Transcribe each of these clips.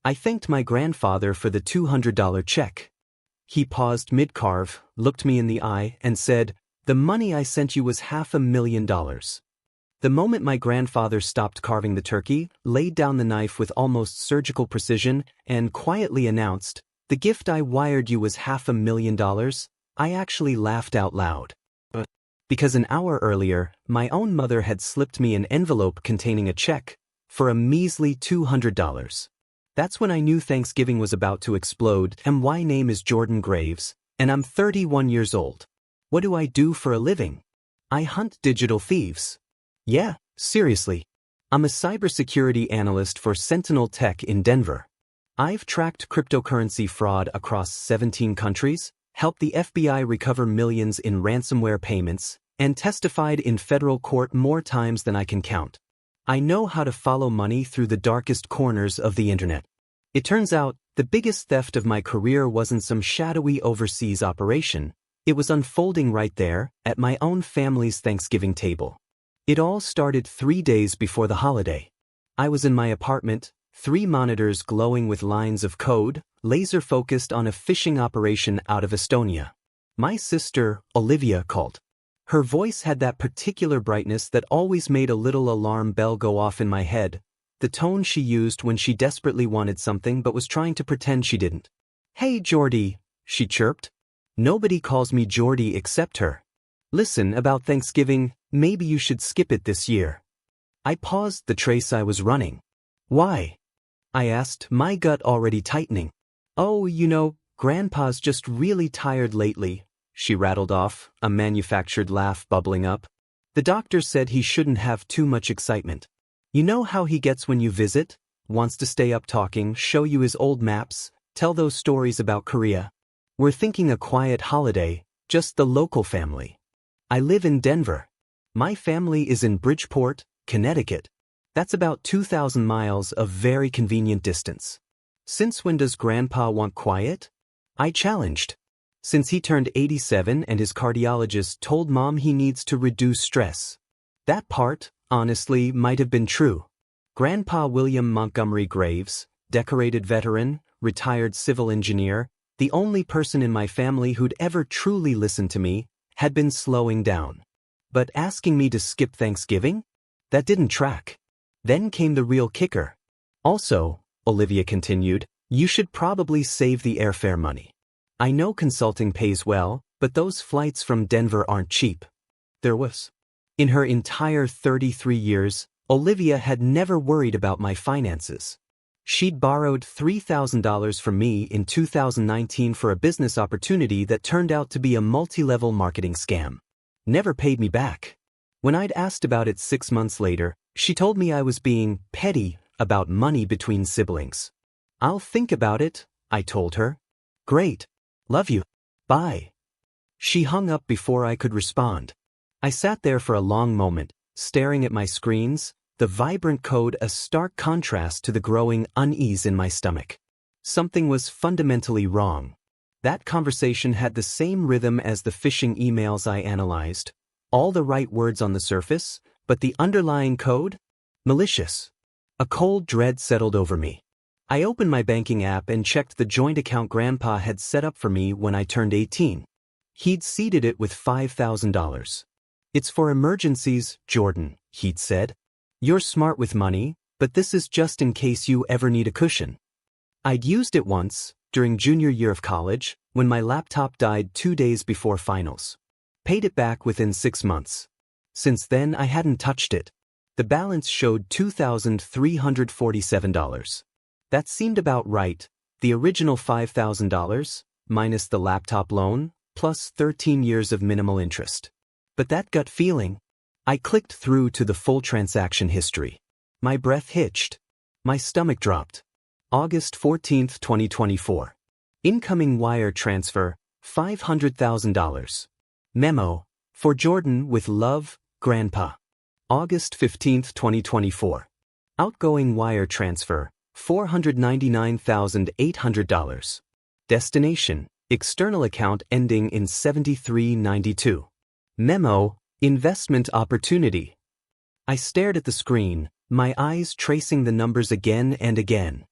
I thanked my grandfather for the $200 check. He paused mid-carve, looked me in the eye, and said, "The money I sent you was $500,000. The moment my grandfather stopped carving the turkey, laid down the knife with almost surgical precision, and quietly announced, "The gift I wired you was $500,000, I actually laughed out loud. Because an hour earlier, my own mother had slipped me an envelope containing a check for a measly $200. That's when I knew Thanksgiving was about to explode. And my name is Jordan Graves, and I'm 31 years old. What do I do for a living? I hunt digital thieves. Yeah, seriously. I'm a cybersecurity analyst for Sentinel Tech in Denver. I've tracked cryptocurrency fraud across 17 countries, helped the FBI recover millions in ransomware payments, and testified in federal court more times than I can count. I know how to follow money through the darkest corners of the internet. It turns out, the biggest theft of my career wasn't some shadowy overseas operation. It was unfolding right there, at my own family's Thanksgiving table. It all started 3 days before the holiday. I was in my apartment, 3 monitors glowing with lines of code, laser-focused on a phishing operation out of Estonia. My sister, Olivia, called. Her voice had that particular brightness that always made a little alarm bell go off in my head, the tone she used when she desperately wanted something but was trying to pretend she didn't. "Hey, Jordy," she chirped. Nobody calls me Jordy except her. "Listen, about Thanksgiving, maybe you should skip it this year." I paused the trace I was running. "Why?" I asked, my gut already tightening. "Oh, Grandpa's just really tired lately," she rattled off, a manufactured laugh bubbling up. "The doctor said he shouldn't have too much excitement. You know how he gets when you visit? Wants to stay up talking, show you his old maps, tell those stories about Korea. We're thinking a quiet holiday, just the local family. I live in Denver. My family is in Bridgeport, Connecticut. That's about 2,000 miles of very convenient distance. Since when does Grandpa want quiet?" I challenged. "Since he turned 87 and his cardiologist told Mom he needs to reduce stress." That part, honestly, might have been true. Grandpa William Montgomery Graves, decorated veteran, retired civil engineer, the only person in my family who'd ever truly listened to me, had been slowing down. But asking me to skip Thanksgiving? That didn't track. Then came the real kicker. "Also," Olivia continued, "you should probably save the airfare money. I know consulting pays well, but those flights from Denver aren't cheap." There was. In her entire 33 years, Olivia had never worried about my finances. She'd borrowed $3,000 from me in 2019 for a business opportunity that turned out to be a multi-level marketing scam. Never paid me back. When I'd asked about it 6 months later, she told me I was being petty about money between siblings. "I'll think about it," I told her. "Great. Love you. Bye." She hung up before I could respond. I sat there for a long moment, staring at my screens, the vibrant code a stark contrast to the growing unease in my stomach. Something was fundamentally wrong. That conversation had the same rhythm as the phishing emails I analyzed. All the right words on the surface, but the underlying code? Malicious. A cold dread settled over me. I opened my banking app and checked the joint account Grandpa had set up for me when I turned 18. He'd seeded it with $5,000. "It's for emergencies, Jordan," he'd said. "You're smart with money, but this is just in case you ever need a cushion." I'd used it once, during junior year of college, when my laptop died 2 days before finals. Paid it back within 6 months. Since then, I hadn't touched it. The balance showed $2,347. That seemed about right, the original $5,000, minus the laptop loan, plus 13 years of minimal interest. But that gut feeling, I clicked through to the full transaction history. My breath hitched. My stomach dropped. August 14, 2024. Incoming wire transfer, $500,000. Memo, for Jordan with love, Grandpa. August 15, 2024. Outgoing wire transfer, $499,800. Destination, external account ending in 7392. Memo, investment opportunity. I stared at the screen, my eyes tracing the numbers again and again.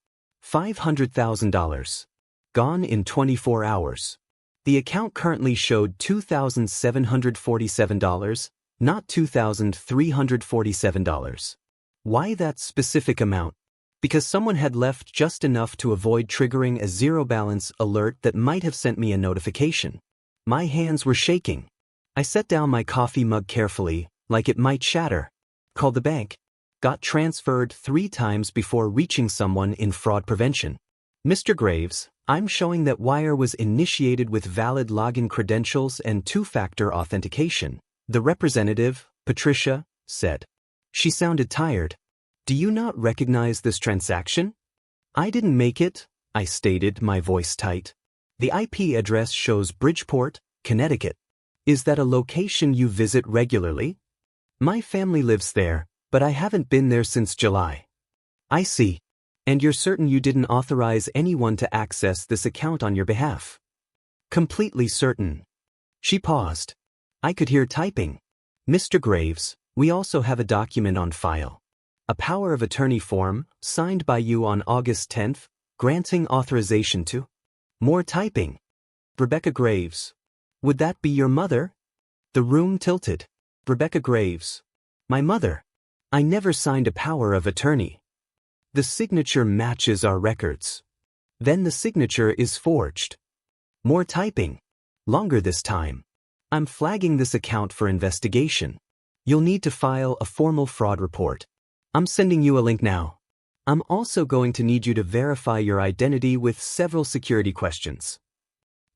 $500,000. Gone in 24 hours. The account currently showed $2,747, not $2,347. Why that specific amount? Because someone had left just enough to avoid triggering a zero balance alert that might have sent me a notification. My hands were shaking. I set down my coffee mug carefully, like it might shatter. Called the bank. Got transferred 3 times before reaching someone in fraud prevention. Mr. Graves, I'm showing that wire was initiated with valid login credentials and 2-factor authentication, the representative, Patricia, said. She sounded tired. Do you not recognize this transaction? I didn't make it, I stated, my voice tight. The IP address shows Bridgeport, Connecticut. Is that a location you visit regularly? My family lives there, but I haven't been there since July. I see. And you're certain you didn't authorize anyone to access this account on your behalf? Completely certain. She paused. I could hear typing. Mr. Graves, we also have a document on file. A power of attorney form, signed by you on August 10th, granting authorization to. More typing. Rebecca Graves. Would that be your mother? The room tilted. Rebecca Graves. My mother. I never signed a power of attorney. The signature matches our records. Then the signature is forged. More typing. Longer this time. I'm flagging this account for investigation. You'll need to file a formal fraud report. I'm sending you a link now. I'm also going to need you to verify your identity with several security questions.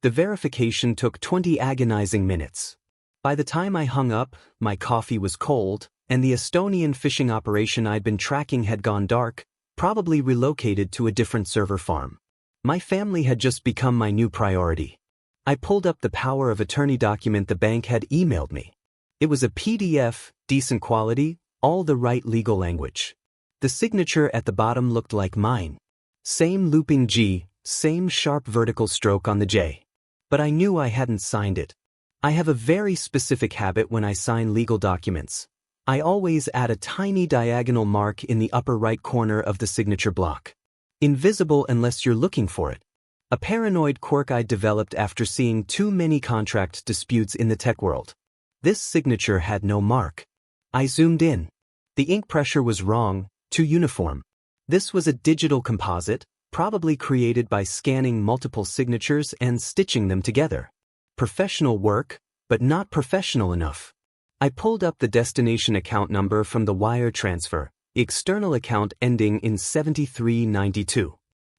The verification took 20 agonizing minutes. By the time I hung up, my coffee was cold, and the Estonian phishing operation I'd been tracking had gone dark, probably relocated to a different server farm. My family had just become my new priority. I pulled up the power of attorney document the bank had emailed me. It was a PDF, decent quality, all the right legal language. The signature at the bottom looked like mine. Same looping G, same sharp vertical stroke on the J. But I knew I hadn't signed it. I have a very specific habit when I sign legal documents. I always add a tiny diagonal mark in the upper right corner of the signature block. Invisible unless you're looking for it. A paranoid quirk I developed after seeing too many contract disputes in the tech world. This signature had no mark. I zoomed in. The ink pressure was wrong, too uniform. This was a digital composite, probably created by scanning multiple signatures and stitching them together. Professional work, but not professional enough. I pulled up the destination account number from the wire transfer, external account ending in 7392.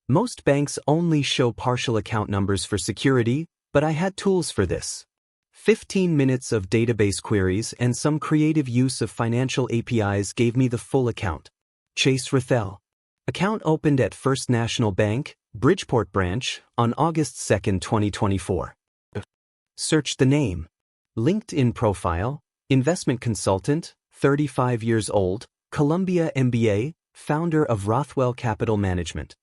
Most banks only show partial account numbers for security, but I had tools for this. 15 minutes of database queries and some creative use of financial APIs gave me the full account. Chase Rathel. Account opened at First National Bank, Bridgeport branch, on August 2, 2024. Search the name. LinkedIn profile, investment consultant, 35 years old, Columbia MBA, founder of Rothwell Capital Management.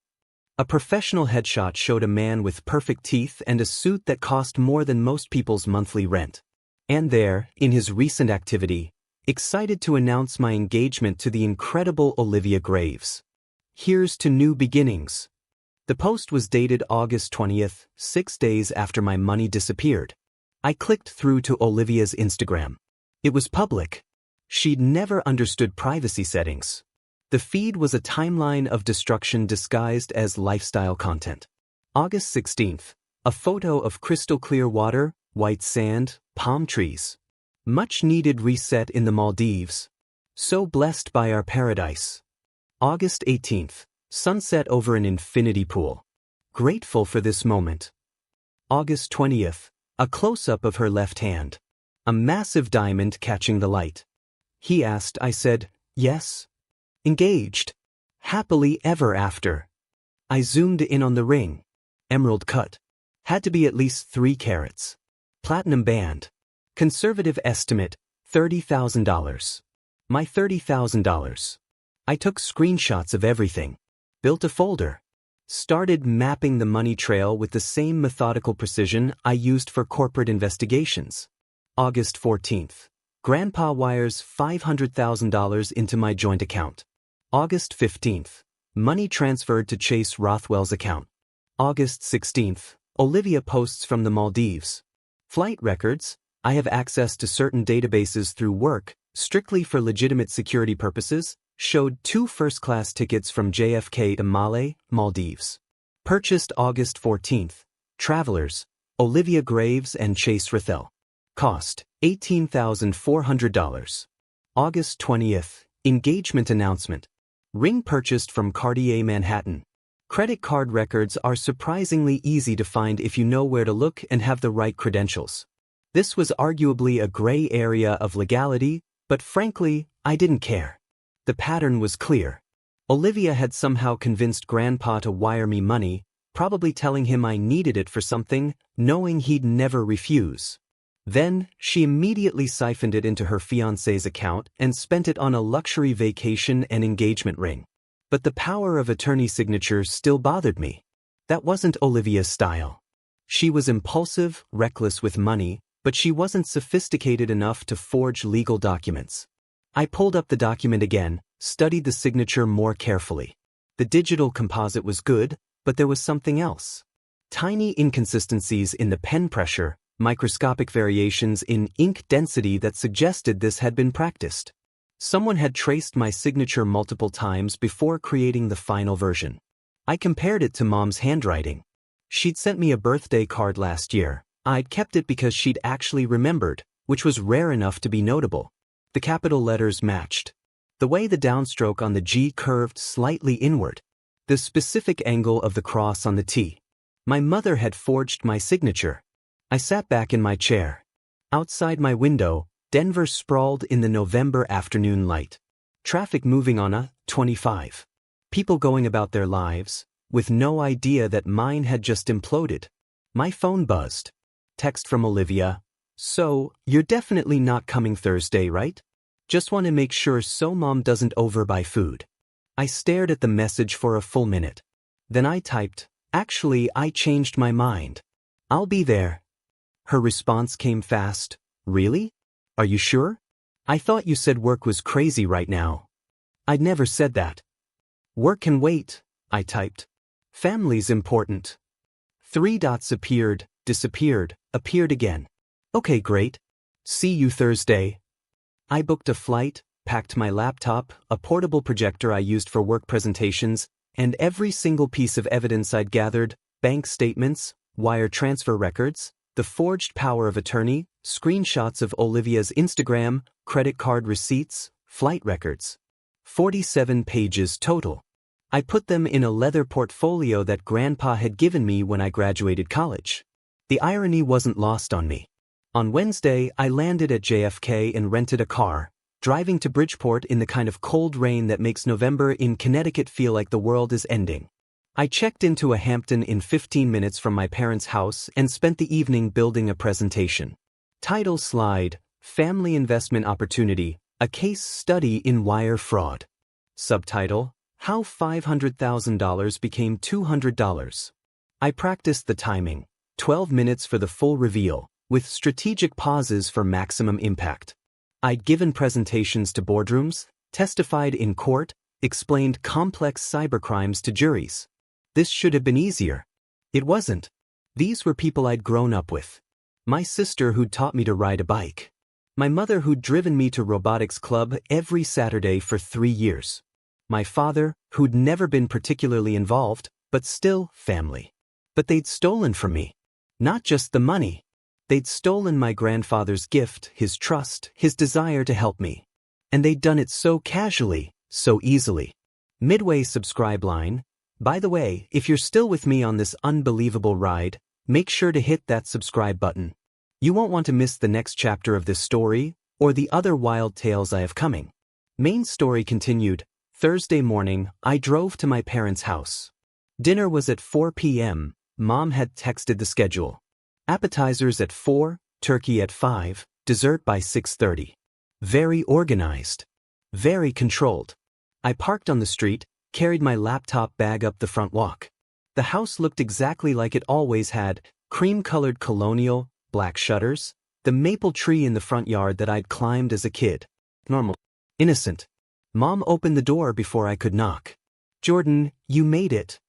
A professional headshot showed a man with perfect teeth and a suit that cost more than most people's monthly rent. And there, in his recent activity, excited to announce my engagement to the incredible Olivia Graves. Here's to new beginnings. The post was dated August 20th, 6 days after my money disappeared. I clicked through to Olivia's Instagram. It was public. She'd never understood privacy settings. The feed was a timeline of destruction disguised as lifestyle content. August 16th, a photo of crystal clear water, white sand, palm trees. Much needed reset in the Maldives. So blessed by our paradise. August 18th, sunset over an infinity pool. Grateful for this moment. August 20th, a close-up of her left hand. A massive diamond catching the light. He asked, I said, yes. Engaged. Happily ever after. I zoomed in on the ring. Emerald cut. Had to be at least 3 carats. Platinum band. Conservative estimate, $30,000. My $30,000. I took screenshots of everything. Built a folder. Started mapping the money trail with the same methodical precision I used for corporate investigations. August 14th. Grandpa wires $500,000 into my joint account. August 15th. Money transferred to Chase Rothwell's account. August 16th. Olivia posts from the Maldives. Flight records. I have access to certain databases through work, strictly for legitimate security purposes, showed 2 first-class tickets from JFK to Malé, Maldives. Purchased August 14th. Travelers. Olivia Graves and Chase Rothwell. Cost, $18,400. August 20th. Engagement announcement. Ring purchased from Cartier Manhattan. Credit card records are surprisingly easy to find if you know where to look and have the right credentials. This was arguably a gray area of legality, but frankly, I didn't care. The pattern was clear. Olivia had somehow convinced Grandpa to wire me money, probably telling him I needed it for something, knowing he'd never refuse. Then, she immediately siphoned it into her fiancé's account and spent it on a luxury vacation and engagement ring. But the power of attorney signatures still bothered me. That wasn't Olivia's style. She was impulsive, reckless with money, but she wasn't sophisticated enough to forge legal documents. I pulled up the document again, studied the signature more carefully. The digital composite was good, but there was something else. Tiny inconsistencies in the pen pressure, microscopic variations in ink density that suggested this had been practiced. Someone had traced my signature multiple times before creating the final version. I compared it to Mom's handwriting. She'd sent me a birthday card last year. I'd kept it because she'd actually remembered, which was rare enough to be notable. The capital letters matched. The way the downstroke on the G curved slightly inward. The specific angle of the cross on the T. My mother had forged my signature. I sat back in my chair. Outside my window, Denver sprawled in the November afternoon light. Traffic moving on A-25. People going about their lives, with no idea that mine had just imploded. My phone buzzed. Text from Olivia. So, you're definitely not coming Thursday, right? Just want to make sure so Mom doesn't overbuy food. I stared at the message for a full minute. Then I typed, actually I changed my mind. I'll be there. Her response came fast. Really? Are you sure? I thought you said work was crazy right now. I'd never said that. Work can wait, I typed. Family's important. 3 dots appeared, disappeared, appeared again. Okay, great. See you Thursday. I booked a flight, packed my laptop, a portable projector I used for work presentations, and every single piece of evidence I'd gathered, bank statements, wire transfer records, the forged power of attorney, screenshots of Olivia's Instagram, credit card receipts, flight records. 47 pages total. I put them in a leather portfolio that Grandpa had given me when I graduated college. The irony wasn't lost on me. On Wednesday, I landed at JFK and rented a car, driving to Bridgeport in the kind of cold rain that makes November in Connecticut feel like the world is ending. I checked into a Hampton Inn 15 minutes from my parents' house and spent the evening building a presentation. Title slide, Family Investment Opportunity, a Case Study in Wire Fraud. Subtitle, How $500,000 Became $200. I practiced the timing, 12 minutes for the full reveal, with strategic pauses for maximum impact. I'd given presentations to boardrooms, testified in court, explained complex cybercrimes to juries. This should have been easier. It wasn't. These were people I'd grown up with. My sister who'd taught me to ride a bike. My mother who'd driven me to robotics club every Saturday for 3 years. My father, who'd never been particularly involved, but still family. But they'd stolen from me. Not just the money. They'd stolen my grandfather's gift, his trust, his desire to help me. And they'd done it so casually, so easily. Midway subscribe line. By the way, if you're still with me on this unbelievable ride, make sure to hit that subscribe button. You won't want to miss the next chapter of this story, or the other wild tales I have coming. Main story continued. Thursday morning, I drove to my parents' house. Dinner was at 4 p.m. Mom had texted the schedule. Appetizers at 4, turkey at 5, dessert by 6:30. Very organized. Very controlled. I parked on the street, carried my laptop bag up the front walk. The house looked exactly like it always had, cream-colored colonial, black shutters, the maple tree in the front yard that I'd climbed as a kid. Normal. Innocent. Mom opened the door before I could knock. Jordan, you made it.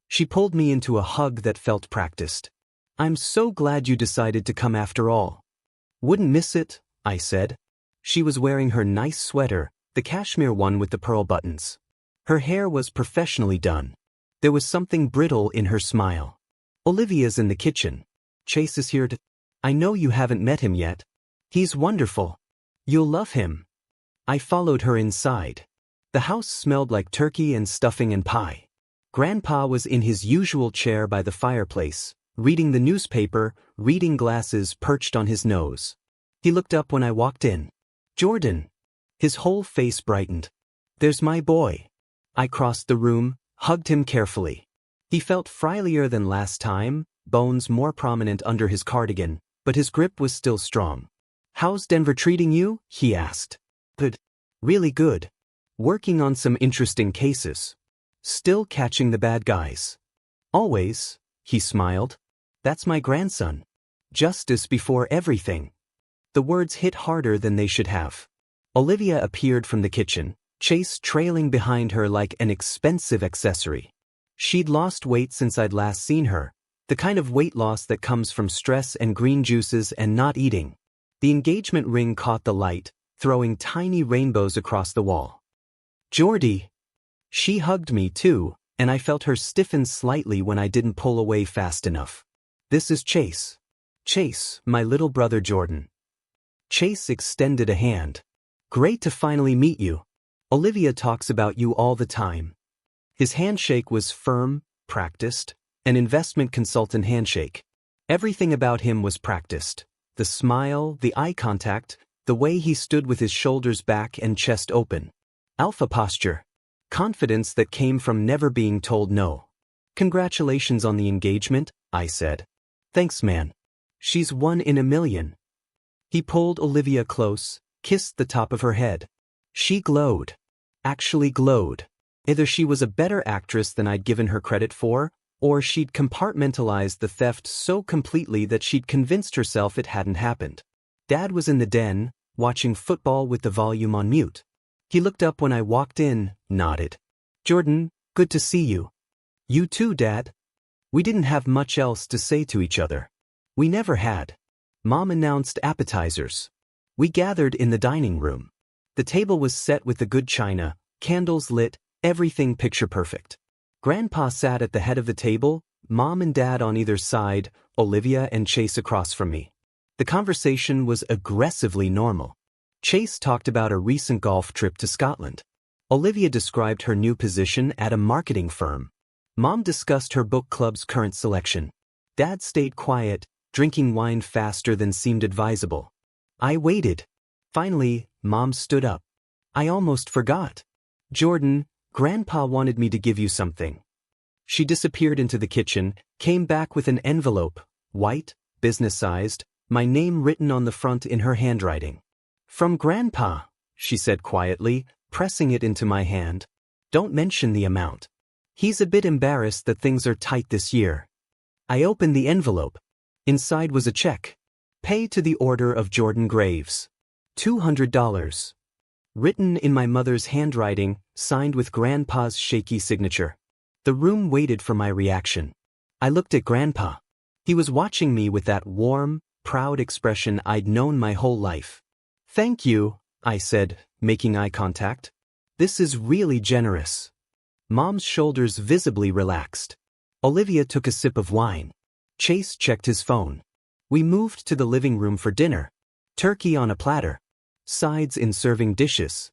She pulled me into a hug that felt practiced. I'm so glad you decided to come after all. Wouldn't miss it, I said. She was wearing her nice sweater, the cashmere one with the pearl buttons. Her hair was professionally done. There was something brittle in her smile. Olivia's in the kitchen. Chase is here to... I know you haven't met him yet. He's wonderful. You'll love him. I followed her inside. The house smelled like turkey and stuffing and pie. Grandpa was in his usual chair by the fireplace, reading the newspaper, reading glasses perched on his nose. He looked up when I walked in. Jordan. His whole face brightened. There's my boy. I crossed the room, hugged him carefully. He felt frielier than last time, bones more prominent under his cardigan, but his grip was still strong. How's Denver treating you? He asked. Good. Really good. Working on some interesting cases. Still catching the bad guys. Always, he smiled. That's my grandson. Justice before everything. The words hit harder than they should have. Olivia appeared from the kitchen, Chase trailing behind her like an expensive accessory. She'd lost weight since I'd last seen her, the kind of weight loss that comes from stress and green juices and not eating. The engagement ring caught the light, throwing tiny rainbows across the wall. Jordy. She hugged me too, and I felt her stiffen slightly when I didn't pull away fast enough. This is Chase. Chase, my little brother Jordan. Chase extended a hand. Great to finally meet you. Olivia talks about you all the time. His handshake was firm, practiced, an investment consultant handshake. Everything about him was practiced. The smile, the eye contact, the way he stood with his shoulders back and chest open. Alpha posture. Confidence that came from never being told no. Congratulations on the engagement, I said. Thanks, man. She's 1 in a million. He pulled Olivia close, kissed the top of her head. She glowed. Actually glowed. Either she was a better actress than I'd given her credit for, or she'd compartmentalized the theft so completely that she'd convinced herself it hadn't happened. Dad was in the den, watching football with the volume on mute. He looked up when I walked in, nodded. Jordan, good to see you. You too, Dad. We didn't have much else to say to each other. We never had. Mom announced appetizers. We gathered in the dining room. The table was set with the good china, candles lit, everything picture perfect. Grandpa sat at the head of the table, Mom and Dad on either side, Olivia and Chase across from me. The conversation was aggressively normal. Chase talked about a recent golf trip to Scotland. Olivia described her new position at a marketing firm. Mom discussed her book club's current selection. Dad stayed quiet, drinking wine faster than seemed advisable. I waited. Finally, Mom stood up. I almost forgot. Jordan, Grandpa wanted me to give you something. She disappeared into the kitchen, came back with an envelope, white, business-sized, my name written on the front in her handwriting. From Grandpa, she said quietly, pressing it into my hand. Don't mention the amount. He's a bit embarrassed that things are tight this year. I opened the envelope. Inside was a check. Pay to the order of Jordan Graves. $200. Written in my mother's handwriting, signed with Grandpa's shaky signature. The room waited for my reaction. I looked at Grandpa. He was watching me with that warm, proud expression I'd known my whole life. Thank you, I said, making eye contact. This is really generous. Mom's shoulders visibly relaxed. Olivia took a sip of wine. Chase checked his phone. We moved to the living room for dinner. Turkey on a platter. Sides in serving dishes.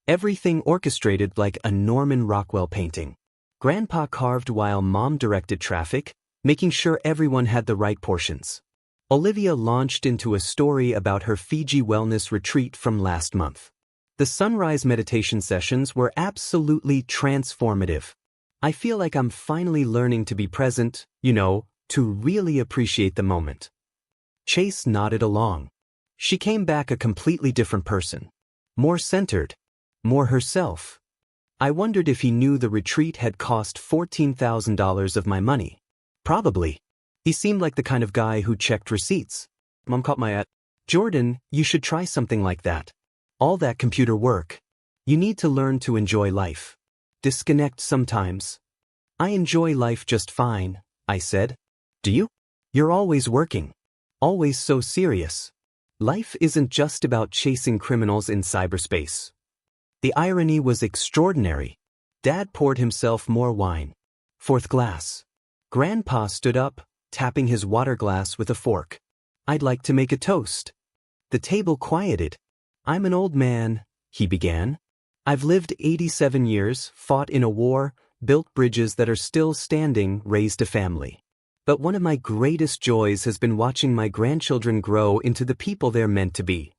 Everything orchestrated like a Norman Rockwell painting. Grandpa carved while Mom directed traffic, making sure everyone had the right portions. Olivia launched into a story about her Fiji wellness retreat from last month. The sunrise meditation sessions were absolutely transformative. I feel like I'm finally learning to be present, to really appreciate the moment. Chase nodded along. She came back a completely different person. More centered. More herself. I wondered if he knew the retreat had cost $14,000 of my money. Probably. He seemed like the kind of guy who checked receipts. Mom caught my eye. Jordan, you should try something like that. All that computer work. You need to learn to enjoy life. disconnect sometimes. I enjoy life just fine, I said. Do you? You're always working. Always so serious. Life isn't just about chasing criminals in cyberspace. The irony was extraordinary. Dad poured himself more wine. Fourth glass. Grandpa stood up, tapping his water glass with a fork. I'd like to make a toast. The table quieted. I'm an old man, he began. I've lived 87 years, fought in a war, built bridges that are still standing, raised a family. But one of my greatest joys has been watching my grandchildren grow into the people they're meant to be.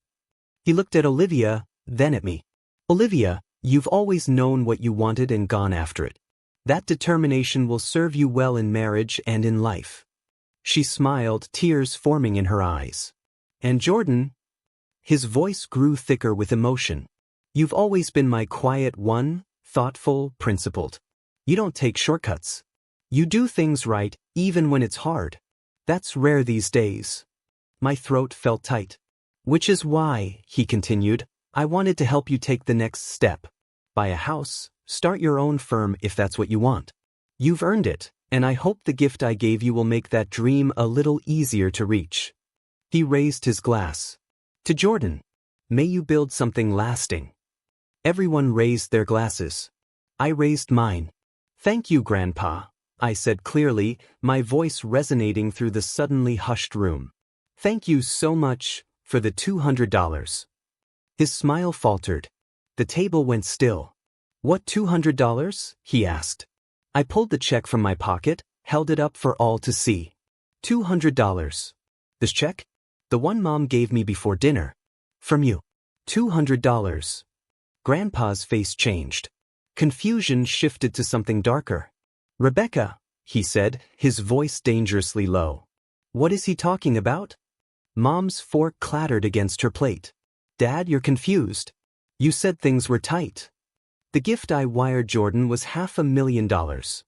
He looked at Olivia, then at me. Olivia, you've always known what you wanted and gone after it. That determination will serve you well in marriage and in life. She smiled, tears forming in her eyes. And Jordan? His voice grew thicker with emotion. You've always been my quiet one, thoughtful, principled. You don't take shortcuts. You do things right, even when it's hard. That's rare these days. My throat felt tight. Which is why, he continued, I wanted to help you take the next step. Buy a house, start your own firm if that's what you want. You've earned it, and I hope the gift I gave you will make that dream a little easier to reach. He raised his glass. To Jordan. May you build something lasting. Everyone raised their glasses. I raised mine. Thank you, Grandpa, I said clearly, my voice resonating through the suddenly hushed room. Thank you so much for the $200. His smile faltered. The table went still. What $200? He asked. I pulled the check from my pocket, held it up for all to see. $200. This check? The one Mom gave me before dinner. From you. $200. Grandpa's face changed. Confusion shifted to something darker. Rebecca, he said, his voice dangerously low. What is he talking about? Mom's fork clattered against her plate. Dad, you're confused. You said things were tight. The gift I wired Jordan was $500,000.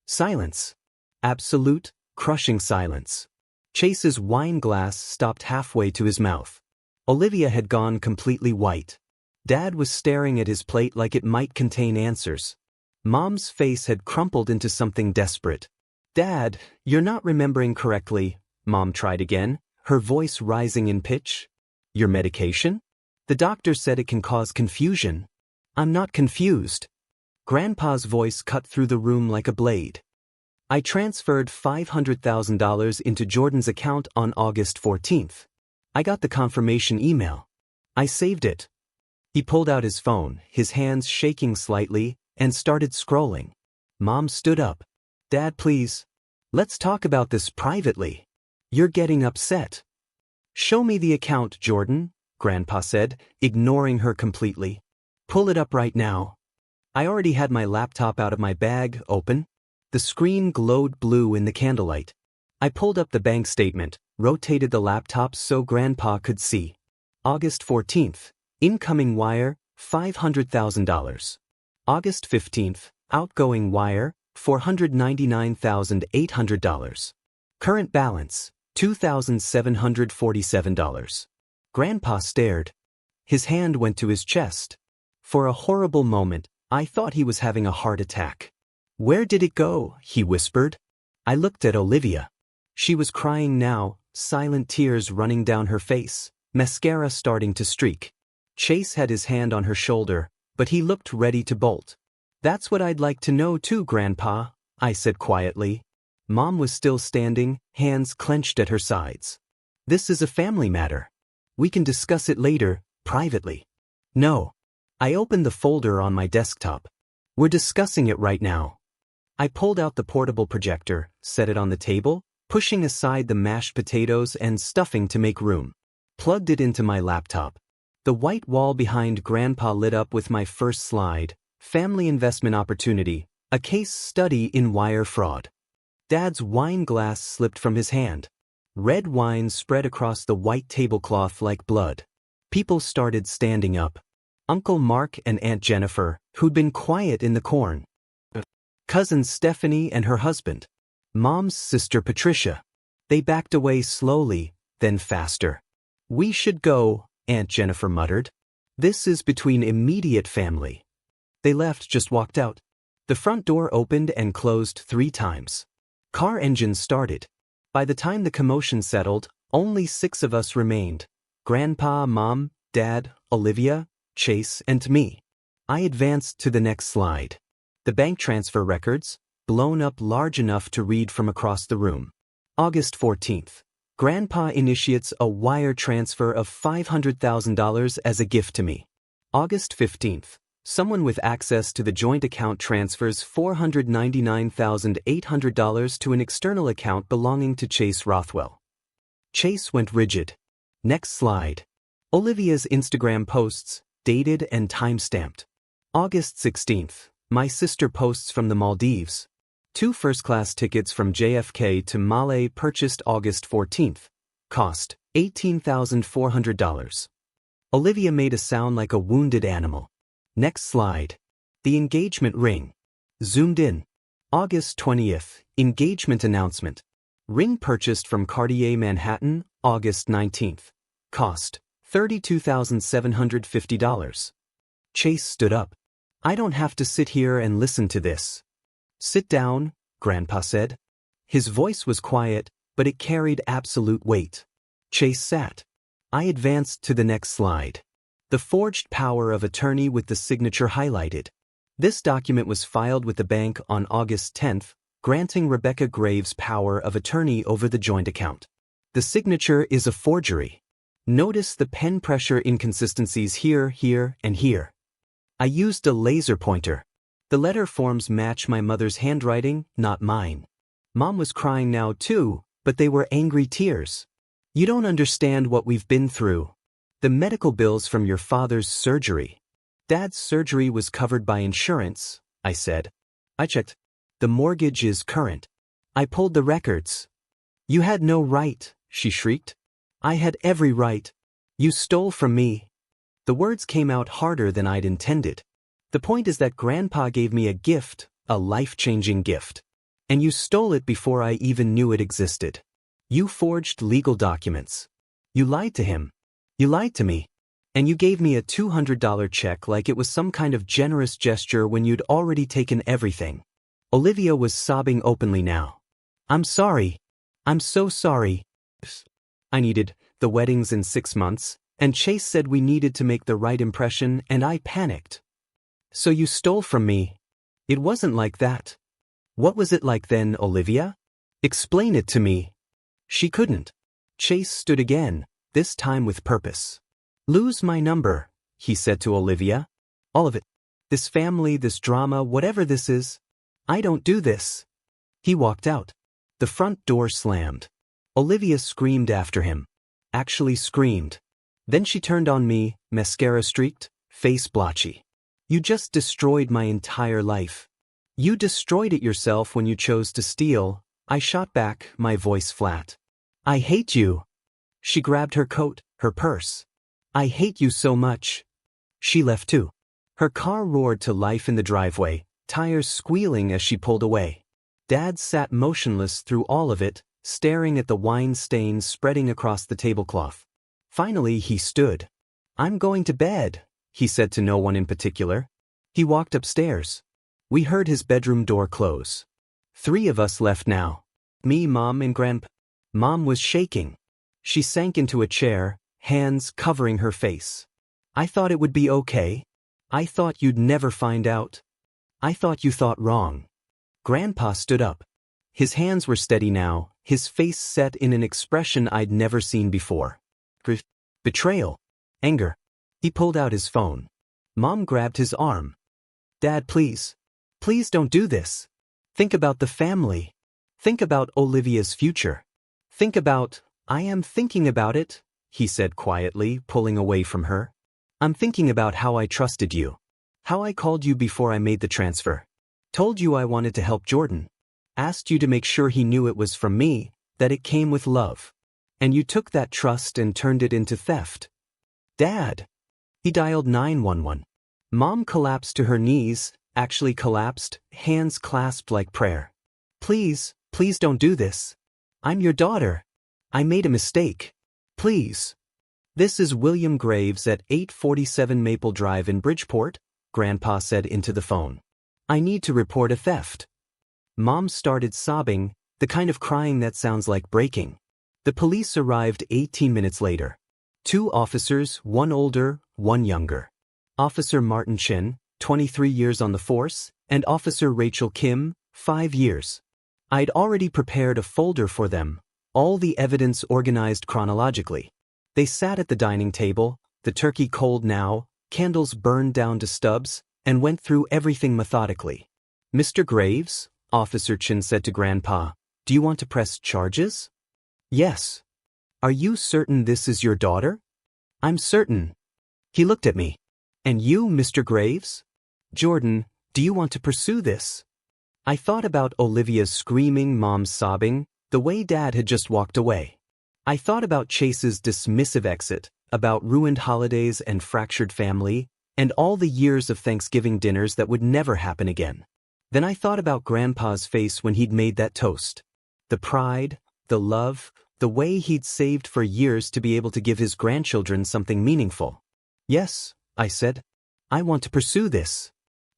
Silence. Absolute, crushing silence. Chase's wine glass stopped halfway to his mouth. Olivia had gone completely white. Dad was staring at his plate like it might contain answers. Mom's face had crumpled into something desperate. Dad, you're not remembering correctly, Mom tried again, her voice rising in pitch. Your medication? The doctor said it can cause confusion. I'm not confused. Grandpa's voice cut through the room like a blade. I transferred $500,000 into Jordan's account on August 14th. I got the confirmation email. I saved it. He pulled out his phone, his hands shaking slightly, and started scrolling. Mom stood up. Dad, please. Let's talk about this privately. You're getting upset. Show me the account, Jordan, Grandpa said, ignoring her completely. Pull it up right now. I already had my laptop out of my bag, open. The screen glowed blue in the candlelight. I pulled up the bank statement, rotated the laptop so Grandpa could see. August 14th, incoming wire, $500,000. August 15th, outgoing wire, $499,800. Current balance, $2,747. Grandpa stared. His hand went to his chest. For a horrible moment, I thought he was having a heart attack. Where did it go? He whispered. I looked at Olivia. She was crying now, silent tears running down her face, mascara starting to streak. Chase had his hand on her shoulder, but he looked ready to bolt. That's what I'd like to know too, Grandpa, I said quietly. Mom was still standing, hands clenched at her sides. This is a family matter. We can discuss it later, privately. No. I opened the folder on my desktop. We're discussing it right now. I pulled out the portable projector, set it on the table, pushing aside the mashed potatoes and stuffing to make room. Plugged it into my laptop. The white wall behind Grandpa lit up with my first slide, Family Investment Opportunity, a case study in wire fraud. Dad's wine glass slipped from his hand. Red wine spread across the white tablecloth like blood. People started standing up. Uncle Mark and Aunt Jennifer, who'd been quiet in the corn. Cousin Stephanie and her husband. Mom's sister Patricia. They backed away slowly, then faster. We should go, Aunt Jennifer muttered. This is between immediate family. They left, just walked out. The front door opened and closed 3 times. Car engines started. By the time the commotion settled, only 6 of us remained. Grandpa, Mom, Dad, Olivia, Chase, and me. I advanced to the next slide. The bank transfer records, blown up large enough to read from across the room. August 14th. Grandpa initiates a wire transfer of $500,000 as a gift to me. August 15th. Someone with access to the joint account transfers $499,800 to an external account belonging to Chase Rothwell. Chase went rigid. Next slide. Olivia's Instagram posts, dated and time-stamped. August 16th. My sister posts from the Maldives. 2 first-class tickets from JFK to Malé purchased August 14th. Cost $18,400. Olivia made a sound like a wounded animal. Next slide. The engagement ring. Zoomed in. August 20th. Engagement announcement. Ring purchased from Cartier Manhattan, August 19th. Cost $32,750. Chase stood up. I don't have to sit here and listen to this. Sit down, Grandpa said. His voice was quiet, but it carried absolute weight. Chase sat. I advanced to the next slide. The forged power of attorney with the signature highlighted. This document was filed with the bank on August 10th, granting Rebecca Graves power of attorney over the joint account. The signature is a forgery. Notice the pen pressure inconsistencies here, here, and here. I used a laser pointer. The letter forms match my mother's handwriting, not mine. Mom was crying now too, but they were angry tears. You don't understand what we've been through. The medical bills from your father's surgery. Dad's surgery was covered by insurance, I said. I checked. The mortgage is current. I pulled the records. You had no right, she shrieked. I had every right. You stole from me. The words came out harder than I'd intended. The point is that Grandpa gave me a gift, a life-changing gift. And you stole it before I even knew it existed. You forged legal documents. You lied to him. You lied to me. And you gave me a $200 check like it was some kind of generous gesture when you'd already taken everything. Olivia was sobbing openly now. I'm sorry. I'm so sorry. I needed the weddings in 6 months, and Chase said we needed to make the right impression, and I panicked. So you stole from me. It wasn't like that. What was it like then, Olivia? Explain it to me. She couldn't. Chase stood again, this time with purpose. Lose my number, he said to Olivia. All of it. This family, this drama, whatever this is. I don't do this. He walked out. The front door slammed. Olivia screamed after him. Actually screamed. Then she turned on me, mascara streaked, face blotchy. You just destroyed my entire life. You destroyed it yourself when you chose to steal. I shot back, my voice flat. I hate you. She grabbed her coat, her purse. I hate you so much. She left too. Her car roared to life in the driveway, tires squealing as she pulled away. Dad sat motionless through all of it, staring at the wine stains spreading across the tablecloth. Finally he stood. I'm going to bed, he said to no one in particular. He walked upstairs. We heard his bedroom door close. 3 of us left now. Me, Mom, and Grandpa. Mom was shaking. She sank into a chair, hands covering her face. I thought it would be okay. I thought you'd never find out. I thought you thought wrong. Grandpa stood up. His hands were steady now, his face set in an expression I'd never seen before. Betrayal. Anger. He pulled out his phone. Mom grabbed his arm. Dad, please. Please don't do this. Think about the family. Think about Olivia's future. Think about, I am thinking about it, he said quietly, pulling away from her. I'm thinking about how I trusted you. How I called you before I made the transfer. Told you I wanted to help Jordan. Asked you to make sure he knew it was from me, that it came with love. And you took that trust and turned it into theft. Dad. He dialed 911. Mom collapsed to her knees, actually collapsed, hands clasped like prayer. Please, please don't do this. I'm your daughter. I made a mistake. Please. This is William Graves at 847 Maple Drive in Bridgeport, Grandpa said into the phone. I need to report a theft. Mom started sobbing, the kind of crying that sounds like breaking. The police arrived 18 minutes later. 2 officers, one older, one younger. Officer Martin Chin, 23 years on the force, and Officer Rachel Kim, 5 years. I'd already prepared a folder for them, all the evidence organized chronologically. They sat at the dining table, the turkey cold now, candles burned down to stubs, and went through everything methodically. Mr. Graves, Officer Chin said to Grandpa, do you want to press charges? Yes. Are you certain this is your daughter? I'm certain. He looked at me. And you, Mr. Graves? Jordan, do you want to pursue this? I thought about Olivia's screaming, Mom's sobbing, the way Dad had just walked away. I thought about Chase's dismissive exit, about ruined holidays and fractured family, and all the years of Thanksgiving dinners that would never happen again. Then I thought about Grandpa's face when he'd made that toast. The pride, the love, the way he'd saved for years to be able to give his grandchildren something meaningful. Yes, I said. I want to pursue this.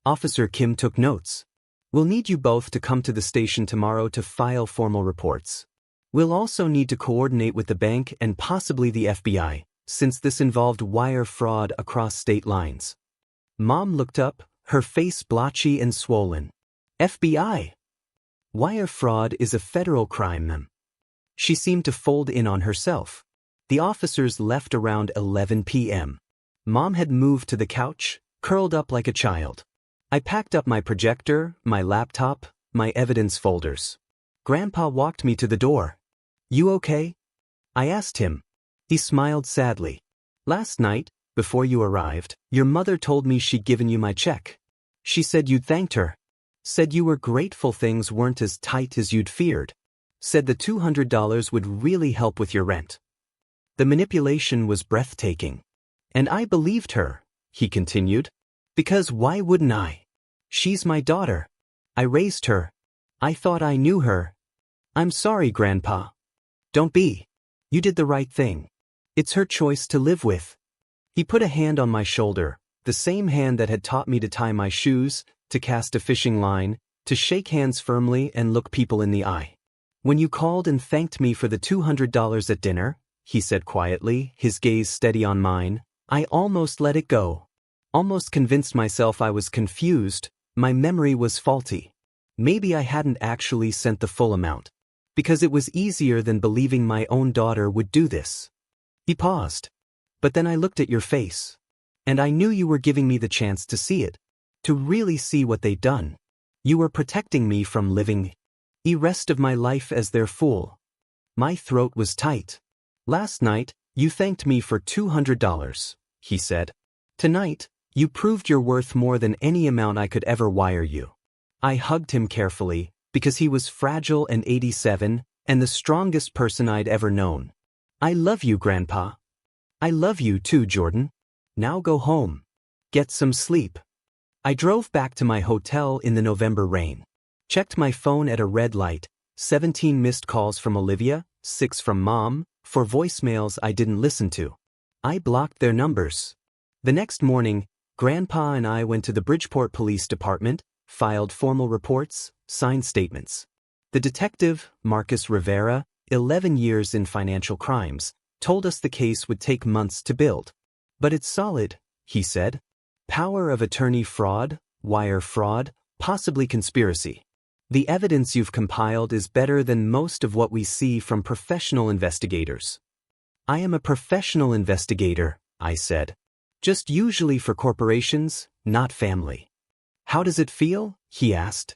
Officer Kim took notes. We'll need you both to come to the station tomorrow to file formal reports. We'll also need to coordinate with the bank and possibly the FBI, since this involved wire fraud across state lines. Mom looked up, her face blotchy and swollen. FBI? Wire fraud is a federal crime, ma'am. She seemed to fold in on herself. The officers left around 11 p.m. Mom had moved to the couch, curled up like a child. I packed up my projector, my laptop, my evidence folders. Grandpa walked me to the door. You okay? I asked him. He smiled sadly. Last night, before you arrived, your mother told me she'd given you my check. She said you'd thanked her. Said you were grateful things weren't as tight as you'd feared. Said the $200 would really help with your rent. The manipulation was breathtaking. And I believed her, he continued. Because why wouldn't I? She's my daughter. I raised her. I thought I knew her. I'm sorry, Grandpa. Don't be. You did the right thing. It's her choice to live with. He put a hand on my shoulder, the same hand that had taught me to tie my shoes, to cast a fishing line, to shake hands firmly and look people in the eye. When you called and thanked me for the $200 at dinner, he said quietly, his gaze steady on mine, I almost let it go. Almost convinced myself I was confused, my memory was faulty. Maybe I hadn't actually sent the full amount. Because it was easier than believing my own daughter would do this. He paused. But then I looked at your face. And I knew you were giving me the chance to see it. To really see what they'd done. You were protecting me from living the rest of my life as their fool. My throat was tight. Last night, you thanked me for $200, he said. Tonight, you proved you're worth more than any amount I could ever wire you. I hugged him carefully, because he was fragile and 87, and the strongest person I'd ever known. I love you, Grandpa. I love you too, Jordan. Now go home. Get some sleep. I drove back to my hotel in the November rain. Checked my phone at a red light, 17 missed calls from Olivia, 6 from Mom, 4 voicemails I didn't listen to. I blocked their numbers. The next morning, Grandpa and I went to the Bridgeport Police Department, filed formal reports, signed statements. The detective, Marcus Rivera, 11 years in financial crimes, told us the case would take months to build. But it's solid, he said. Power of attorney fraud, wire fraud, possibly conspiracy. The evidence you've compiled is better than most of what we see from professional investigators. I am a professional investigator, I said. Just usually for corporations, not family. How does it feel? He asked.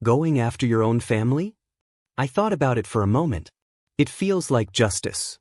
Going after your own family? I thought about it for a moment. It feels like justice.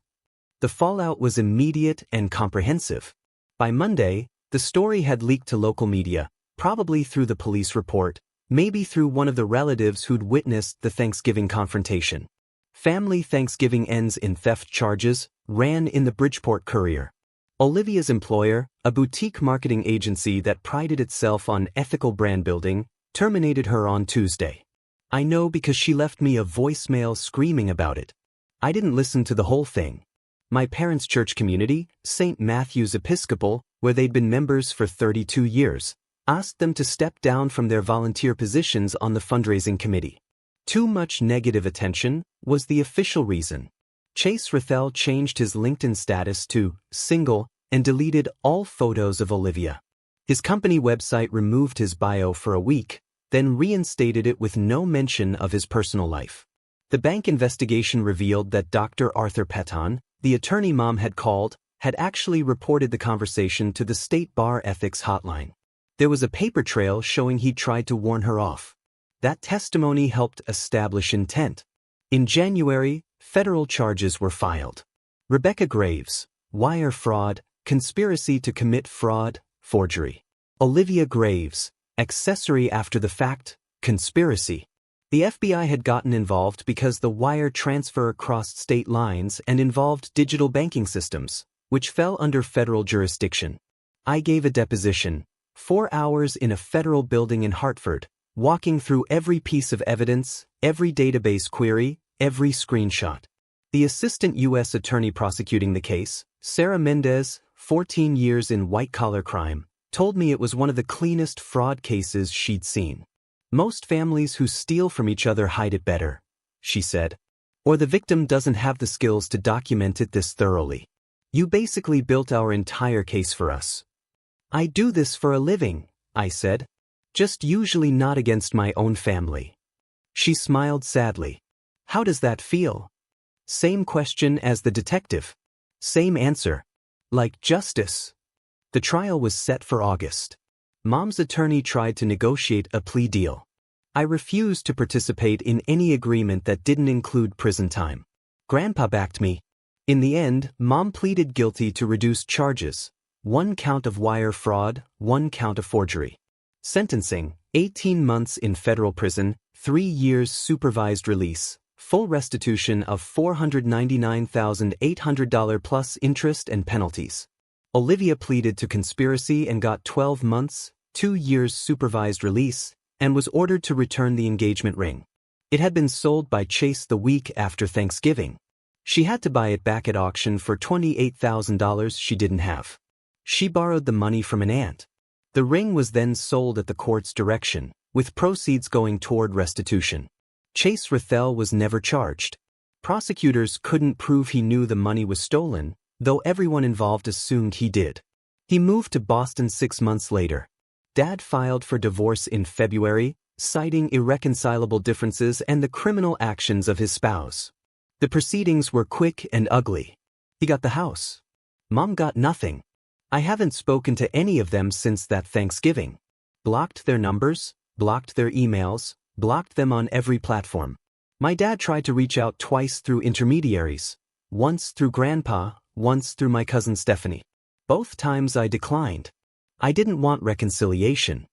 The fallout was immediate and comprehensive. By Monday, the story had leaked to local media, probably through the police report, maybe through one of the relatives who'd witnessed the Thanksgiving confrontation. Family Thanksgiving ends in theft charges, ran in the Bridgeport Courier. Olivia's employer, a boutique marketing agency that prided itself on ethical brand building, terminated her on Tuesday. I know because she left me a voicemail screaming about it. I didn't listen to the whole thing. My parents' church community, St. Matthew's Episcopal, where they'd been members for 32 years, asked them to step down from their volunteer positions on the fundraising committee. Too much negative attention was the official reason. Chase Rethel changed his LinkedIn status to single and deleted all photos of Olivia. His company website removed his bio for a week, then reinstated it with no mention of his personal life. The bank investigation revealed that Dr. Arthur Peton, the attorney Mom had called, had actually reported the conversation to the State Bar Ethics Hotline. There was a paper trail showing he tried to warn her off. That testimony helped establish intent. In January, federal charges were filed. Rebecca Graves, wire fraud, conspiracy to commit fraud, forgery. Olivia Graves, accessory after the fact, conspiracy. The FBI had gotten involved because the wire transfer crossed state lines and involved digital banking systems, which fell under federal jurisdiction. I gave a deposition, 4 hours in a federal building in Hartford, walking through every piece of evidence, every database query, every screenshot. The assistant U.S. attorney prosecuting the case, Sarah Mendez, 14 years in white-collar crime, told me it was one of the cleanest fraud cases she'd seen. Most families who steal from each other hide it better, she said. Or the victim doesn't have the skills to document it this thoroughly. You basically built our entire case for us. I do this for a living, I said. Just usually not against my own family. She smiled sadly. How does that feel? Same question as the detective. Same answer. Like justice. The trial was set for August. Mom's attorney tried to negotiate a plea deal. I refused to participate in any agreement that didn't include prison time. Grandpa backed me. In the end, Mom pleaded guilty to reduced charges. 1 count of wire fraud, 1 count of forgery. Sentencing, 18 months in federal prison, 3 years supervised release, full restitution of $499,800 plus interest and penalties. Olivia pleaded to conspiracy and got 12 months, 2 years supervised release, and was ordered to return the engagement ring. It had been sold by Chase the week after Thanksgiving. She had to buy it back at auction for $28,000 she didn't have. She borrowed the money from an aunt. The ring was then sold at the court's direction, with proceeds going toward restitution. Chase Rethel was never charged. Prosecutors couldn't prove he knew the money was stolen, though everyone involved assumed he did. He moved to Boston 6 months later. Dad filed for divorce in February, citing irreconcilable differences and the criminal actions of his spouse. The proceedings were quick and ugly. He got the house. Mom got nothing. I haven't spoken to any of them since that Thanksgiving. Blocked their numbers, blocked their emails, blocked them on every platform. My dad tried to reach out twice through intermediaries, once through Grandpa, once through my cousin Stephanie. Both times I declined. I didn't want reconciliation.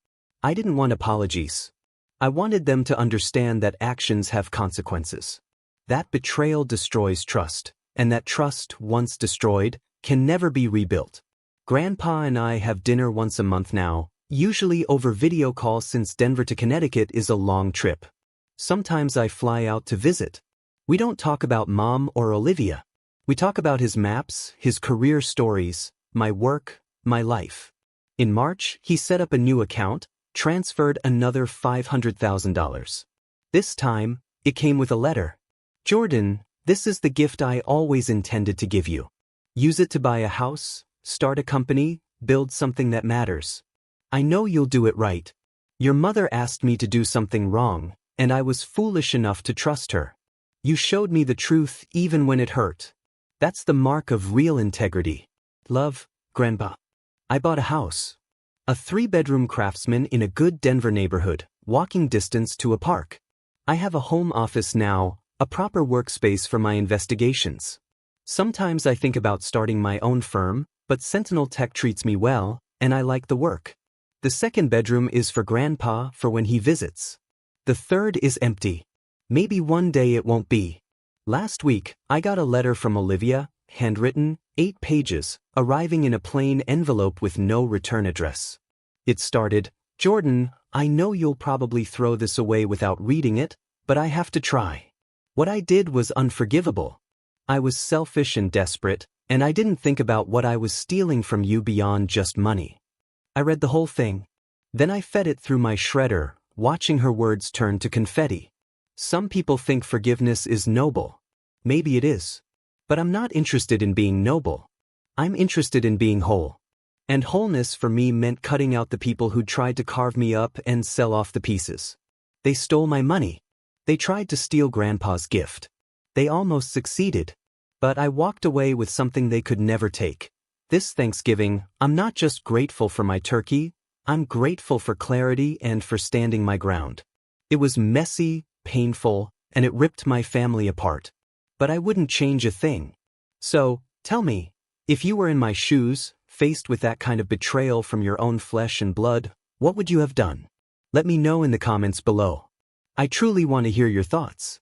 I didn't want apologies. I wanted them to understand that actions have consequences. That betrayal destroys trust, and that trust, once destroyed, can never be rebuilt. Grandpa and I have dinner once a month now, usually over video call since Denver to Connecticut is a long trip. Sometimes I fly out to visit. We don't talk about Mom or Olivia. We talk about his maps, his career stories, my work, my life. In March, he set up a new account, transferred another $500,000. This time, it came with a letter. Jordan, this is the gift I always intended to give you. Use it to buy a house, start a company, build something that matters. I know you'll do it right. Your mother asked me to do something wrong, and I was foolish enough to trust her. You showed me the truth even when it hurt. That's the mark of real integrity. Love, Grandpa. I bought a house. A 3-bedroom Craftsman in a good Denver neighborhood, walking distance to a park. I have a home office now, a proper workspace for my investigations. Sometimes I think about starting my own firm, but Sentinel Tech treats me well, and I like the work. The 2nd bedroom is for Grandpa for when he visits. The 3rd is empty. Maybe one day it won't be. Last week, I got a letter from Olivia, handwritten, 8 pages, arriving in a plain envelope with no return address. It started, Jordan, I know you'll probably throw this away without reading it, but I have to try. What I did was unforgivable. I was selfish and desperate, and I didn't think about what I was stealing from you beyond just money. I read the whole thing. Then I fed it through my shredder, watching her words turn to confetti. Some people think forgiveness is noble. Maybe it is. But I'm not interested in being noble. I'm interested in being whole. And wholeness for me meant cutting out the people who tried to carve me up and sell off the pieces. They stole my money. They tried to steal Grandpa's gift. They almost succeeded. But I walked away with something they could never take. This Thanksgiving, I'm not just grateful for my turkey, I'm grateful for clarity and for standing my ground. It was messy, painful, and it ripped my family apart. But I wouldn't change a thing. So, tell me, if you were in my shoes, faced with that kind of betrayal from your own flesh and blood, what would you have done? Let me know in the comments below. I truly want to hear your thoughts.